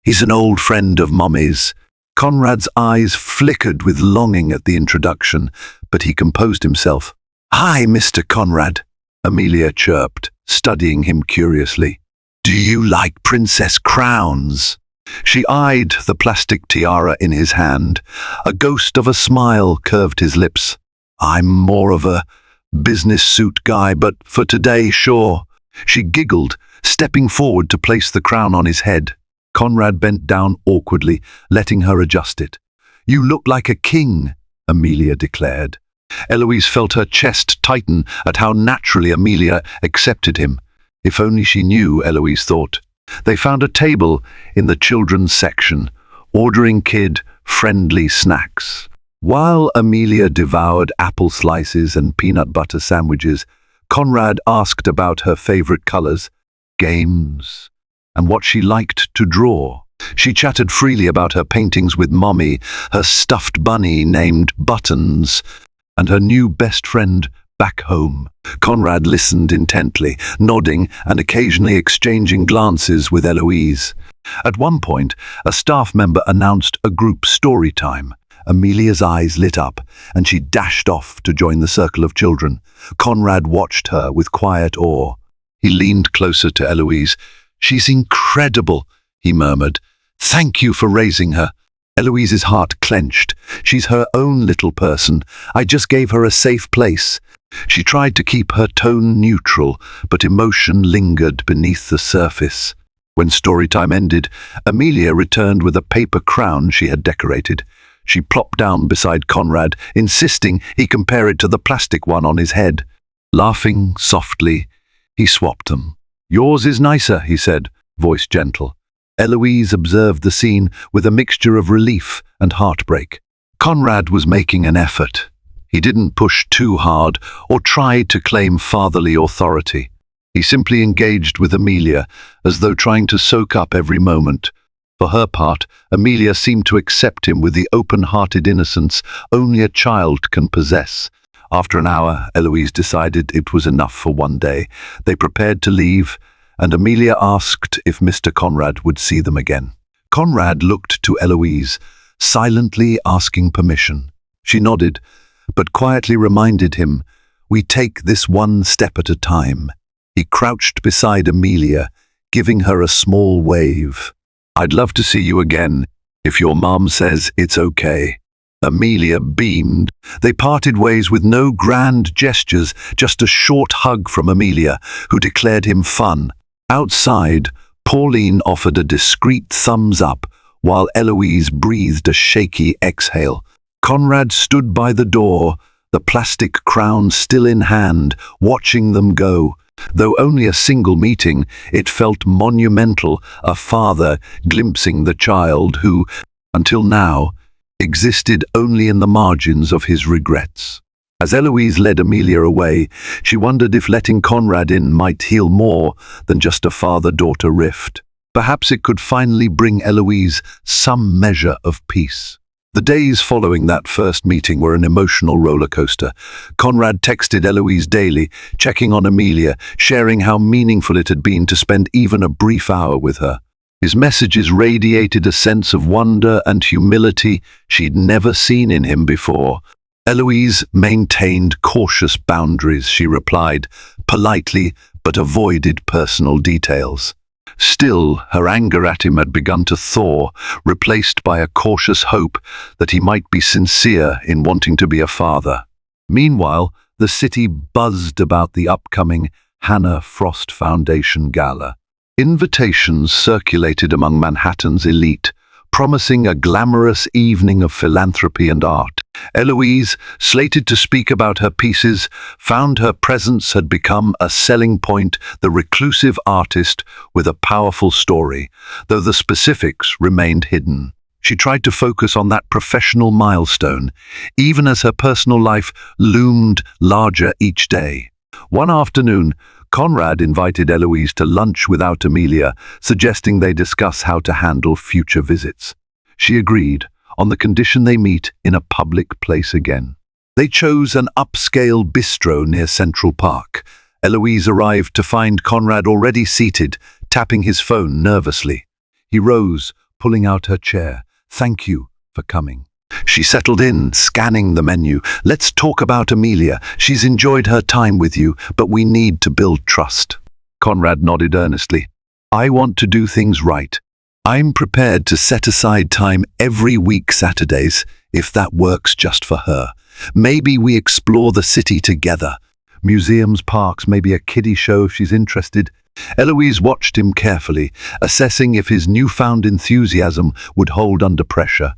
He's an old friend of Mummy's." Conrad's eyes flickered with longing at the introduction, but he composed himself. "Hi, Mr. Conrad," Amelia chirped, studying him curiously. "Do you like princess crowns?" She eyed the plastic tiara in his hand. A ghost of a smile curved his lips. "I'm more of a business suit guy, but for today, sure." She giggled, stepping forward to place the crown on his head. Conrad bent down awkwardly, letting her adjust it. "You look like a king," Amelia declared. Eloise felt her chest tighten at how naturally Amelia accepted him. If only she knew, Eloise thought. They found a table in the children's section, ordering kid-friendly snacks. While Amelia devoured apple slices and peanut butter sandwiches, Conrad asked about her favorite colors, games, and what she liked to draw. She chatted freely about her paintings with Mommy, her stuffed bunny named Buttons, and her new best friend back home. Conrad listened intently, nodding and occasionally exchanging glances with Eloise. At one point, a staff member announced a group story time. Amelia's eyes lit up, and she dashed off to join the circle of children. Conrad watched her with quiet awe. He leaned closer to Eloise. "She's incredible," he murmured. "Thank you for raising her." Eloise's heart clenched. "She's her own little person. I just gave her a safe place." She tried to keep her tone neutral, but emotion lingered beneath the surface. When storytime ended, Amelia returned with a paper crown she had decorated. She plopped down beside Conrad, insisting he compare it to the plastic one on his head. Laughing softly, he swapped them. "Yours is nicer," he said, voice gentle. Eloise observed the scene with a mixture of relief and heartbreak. Conrad was making an effort. He didn't push too hard or try to claim fatherly authority. He simply engaged with Amelia, as though trying to soak up every moment. For her part, Amelia seemed to accept him with the open-hearted innocence only a child can possess. After an hour, Eloise decided it was enough for one day. They prepared to leave, and Amelia asked if Mr. Conrad would see them again. Conrad looked to Eloise, silently asking permission. She nodded, but quietly reminded him, "We take this one step at a time." He crouched beside Amelia, giving her a small wave. "I'd love to see you again, if your mom says it's okay." Amelia beamed. They parted ways with no grand gestures, just a short hug from Amelia, who declared him fun. Outside, Pauline offered a discreet thumbs up, while Eloise breathed a shaky exhale. Conrad stood by the door, the plastic crown still in hand, watching them go. Though only a single meeting, it felt monumental, a father glimpsing the child who, until now, existed only in the margins of his regrets. As Eloise led Amelia away, she wondered if letting Conrad in might heal more than just a father-daughter rift. Perhaps it could finally bring Eloise some measure of peace. The days following that first meeting were an emotional roller coaster. Conrad texted Eloise daily, checking on Amelia, sharing how meaningful it had been to spend even a brief hour with her. His messages radiated a sense of wonder and humility she'd never seen in him before. Eloise maintained cautious boundaries, she replied, politely, but avoided personal details. Still, her anger at him had begun to thaw, replaced by a cautious hope that he might be sincere in wanting to be a father. Meanwhile, the city buzzed about the upcoming Hannah Frost Foundation Gala. Invitations circulated among Manhattan's elite, promising a glamorous evening of philanthropy and art. Eloise, slated to speak about her pieces, found her presence had become a selling point, the reclusive artist with a powerful story, though the specifics remained hidden. She tried to focus on that professional milestone, even as her personal life loomed larger each day. One afternoon, Conrad invited Eloise to lunch without Amelia, suggesting they discuss how to handle future visits. She agreed, on the condition they meet in a public place again. They chose an upscale bistro near Central Park. Eloise arrived to find Conrad already seated, tapping his phone nervously. He rose, pulling out her chair. "Thank you for coming." She settled in, scanning the menu. "Let's talk about Amelia. She's enjoyed her time with you, but we need to build trust." Conrad nodded earnestly. "I want to do things right. I'm prepared to set aside time every week Saturdays, if that works just for her. Maybe we explore the city together. Museums, parks, maybe a kiddie show if she's interested." Eloise watched him carefully, assessing if his newfound enthusiasm would hold under pressure.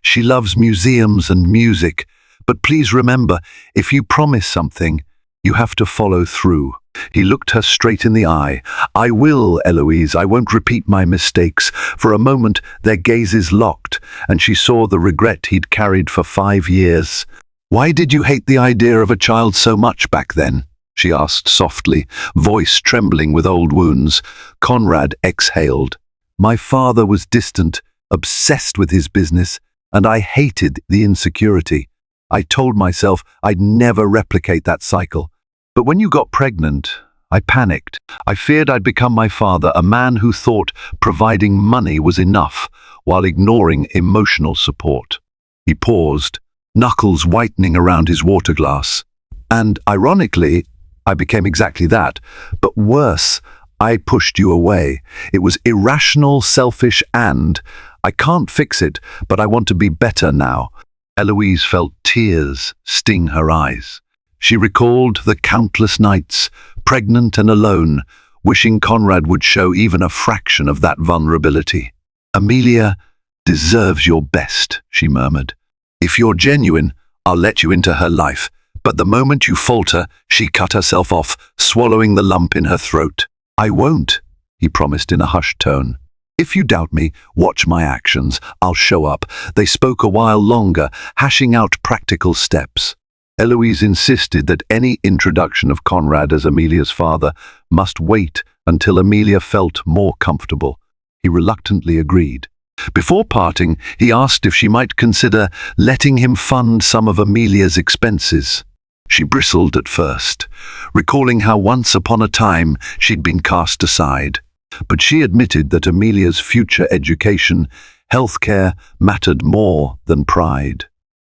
"She loves museums and music, but please remember, if you promise something, you have to follow through." He looked her straight in the eye. "I will, Eloise, I won't repeat my mistakes." For a moment, their gazes locked, and she saw the regret he'd carried for 5 years. "Why did you hate the idea of a child so much back then?" she asked softly, voice trembling with old wounds. Conrad exhaled. "My father was distant, obsessed with his business, and I hated the insecurity. I told myself I'd never replicate that cycle. But when you got pregnant, I panicked. I feared I'd become my father, a man who thought providing money was enough, while ignoring emotional support." He paused, knuckles whitening around his water glass. "And ironically, I became exactly that. But worse, I pushed you away. It was irrational, selfish, and I can't fix it, but I want to be better now." Eloise felt tears sting her eyes. She recalled the countless nights, pregnant and alone, wishing Conrad would show even a fraction of that vulnerability. "Amelia deserves your best," she murmured. "If you're genuine, I'll let you into her life." But the moment you falter, she cut herself off, swallowing the lump in her throat. "I won't," he promised in a hushed tone. "If you doubt me, watch my actions. I'll show up." They spoke a while longer, hashing out practical steps. Eloise insisted that any introduction of Conrad as Amelia's father must wait until Amelia felt more comfortable. He reluctantly agreed. Before parting, he asked if she might consider letting him fund some of Amelia's expenses. She bristled at first, recalling how once upon a time she'd been cast aside. But she admitted that Amelia's future education, healthcare, mattered more than pride.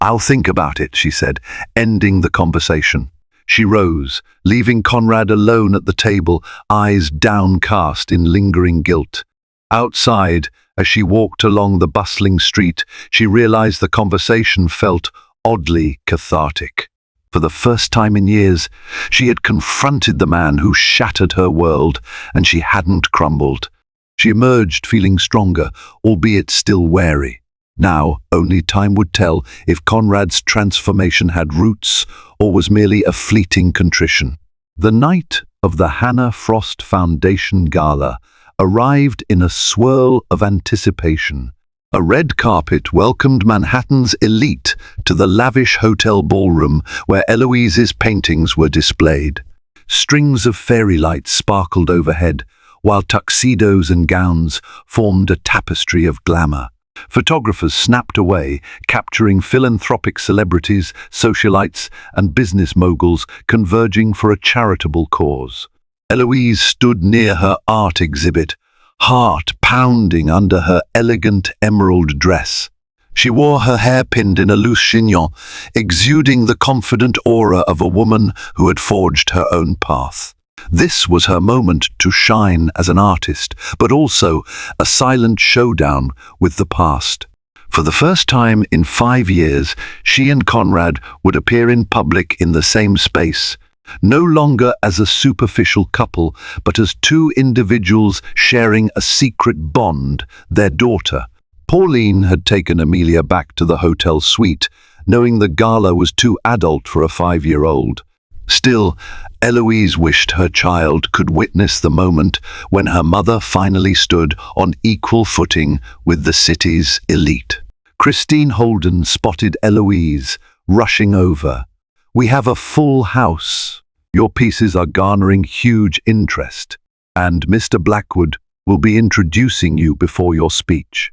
"I'll think about it," she said, ending the conversation. She rose, leaving Conrad alone at the table, eyes downcast in lingering guilt. Outside, as she walked along the bustling street, she realized the conversation felt oddly cathartic. For the first time in years, she had confronted the man who shattered her world, and she hadn't crumbled. She emerged feeling stronger, albeit still wary. Now, only time would tell if Conrad's transformation had roots or was merely a fleeting contrition. The night of the Hannah Frost Foundation Gala arrived in a swirl of anticipation. A red carpet welcomed Manhattan's elite to the lavish hotel ballroom where Eloise's paintings were displayed. Strings of fairy lights sparkled overhead, while tuxedos and gowns formed a tapestry of glamour. Photographers snapped away, capturing philanthropic celebrities, socialites, and business moguls converging for a charitable cause. Eloise stood near her art exhibit, heart pounding under her elegant emerald dress. She wore her hair pinned in a loose chignon, exuding the confident aura of a woman who had forged her own path. This was her moment to shine as an artist, but also a silent showdown with the past. For the first time in 5 years, she and Conrad would appear in public in the same space, no longer as a superficial couple, but as two individuals sharing a secret bond, their daughter. Pauline had taken Amelia back to the hotel suite, knowing the gala was too adult for a 5-year-old. Still, Eloise wished her child could witness the moment when her mother finally stood on equal footing with the city's elite. Christine Holden spotted Eloise, rushing over. "We have a full house. Your pieces are garnering huge interest, and Mr. Blackwood will be introducing you before your speech."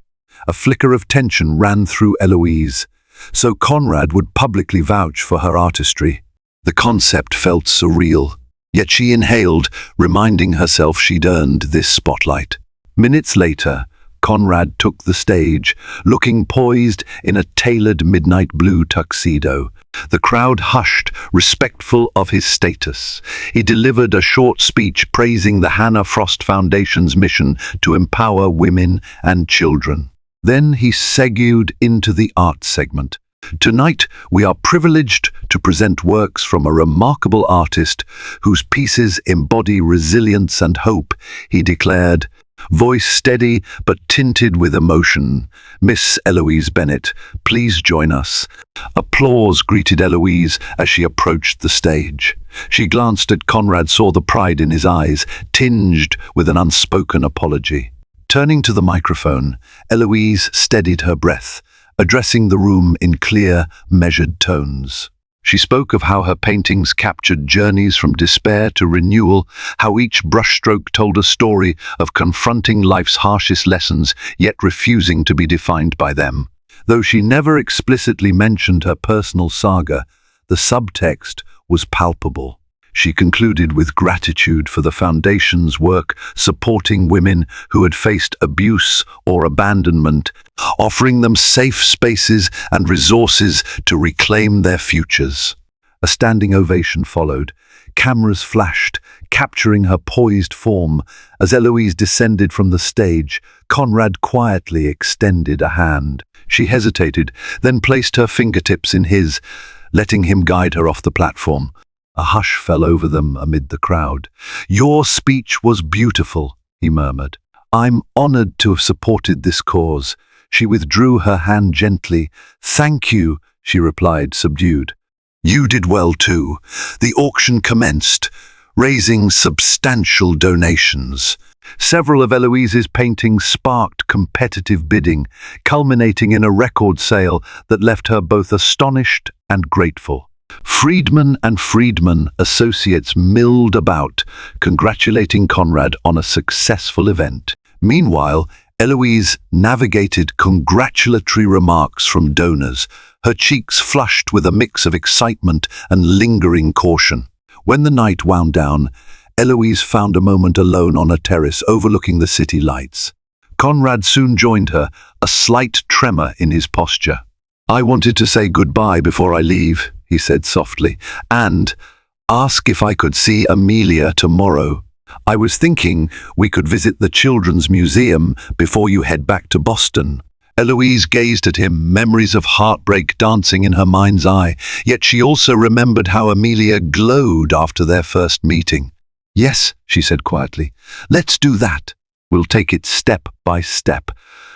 A flicker of tension ran through Eloise, so Conrad would publicly vouch for her artistry. The concept felt surreal, yet she inhaled, reminding herself she'd earned this spotlight. Minutes later, Conrad took the stage, looking poised in a tailored midnight blue tuxedo. The crowd hushed, respectful of his status. He delivered a short speech praising the Hannah Frost Foundation's mission to empower women and children. Then he segued into the art segment. "Tonight, we are privileged to present works from a remarkable artist whose pieces embody resilience and hope," he declared, voice steady but tinted with emotion. "Miss Eloise Bennett, please join us." Applause greeted Eloise as she approached the stage. She glanced at Conrad, saw the pride in his eyes, tinged with an unspoken apology. Turning to the microphone, Eloise steadied her breath, addressing the room in clear, measured tones. She spoke of how her paintings captured journeys from despair to renewal, how each brushstroke told a story of confronting life's harshest lessons, yet refusing to be defined by them. Though she never explicitly mentioned her personal saga, the subtext was palpable. She concluded with gratitude for the Foundation's work supporting women who had faced abuse or abandonment, offering them safe spaces and resources to reclaim their futures. A standing ovation followed. Cameras flashed, capturing her poised form. As Eloise descended from the stage, Conrad quietly extended a hand. She hesitated, then placed her fingertips in his, letting him guide her off the platform. A hush fell over them amid the crowd. "Your speech was beautiful," he murmured. "I'm honored to have supported this cause." She withdrew her hand gently. "Thank you," she replied, subdued. "You did well too." The auction commenced, raising substantial donations. Several of Eloise's paintings sparked competitive bidding, culminating in a record sale that left her both astonished and grateful. Friedman and Friedman Associates milled about, congratulating Conrad on a successful event. Meanwhile, Eloise navigated congratulatory remarks from donors, her cheeks flushed with a mix of excitement and lingering caution. When the night wound down, Eloise found a moment alone on a terrace overlooking the city lights. Conrad soon joined her, a slight tremor in his posture. "I wanted to say goodbye before I leave," he said softly, "and ask if I could see Amelia tomorrow. I was thinking we could visit the Children's Museum before you head back to Boston." Eloise gazed at him, memories of heartbreak dancing in her mind's eye, yet she also remembered how Amelia glowed after their first meeting. "Yes," she said quietly, "let's do that. We'll take it step by step."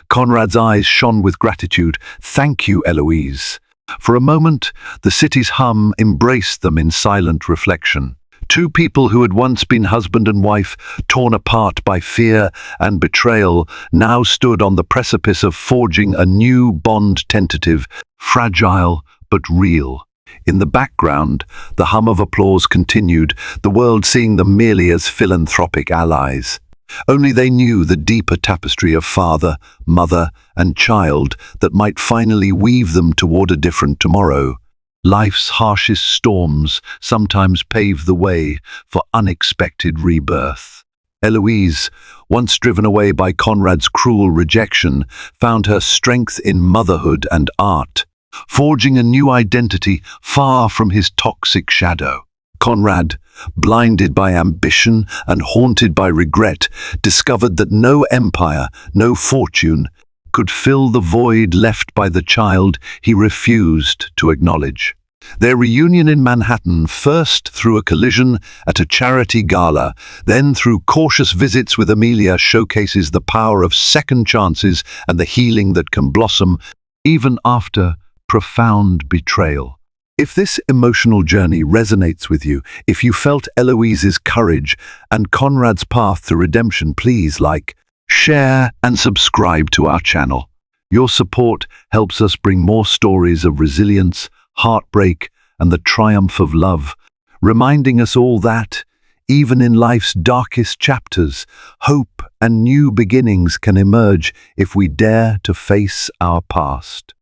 Conrad's eyes shone with gratitude. "Thank you, Eloise." For a moment, the city's hum embraced them in silent reflection. Two people who had once been husband and wife, torn apart by fear and betrayal, now stood on the precipice of forging a new bond, tentative, fragile, but real. In the background, the hum of applause continued, the world seeing them merely as philanthropic allies. Only they knew the deeper tapestry of father, mother, and child that might finally weave them toward a different tomorrow. Life's harshest storms sometimes pave the way for unexpected rebirth. Eloise, once driven away by Conrad's cruel rejection, found her strength in motherhood and art, forging a new identity far from his toxic shadow. Conrad, blinded by ambition and haunted by regret, discovered that no empire, no fortune, could fill the void left by the child he refused to acknowledge. Their reunion in Manhattan, first through a collision at a charity gala, then through cautious visits with Amelia, showcases the power of second chances and the healing that can blossom even after profound betrayal. If this emotional journey resonates with you, if you felt Eloise's courage and Conrad's path to redemption, please like, share, and subscribe to our channel. Your support helps us bring more stories of resilience, heartbreak, and the triumph of love, reminding us all that, even in life's darkest chapters, hope and new beginnings can emerge if we dare to face our past.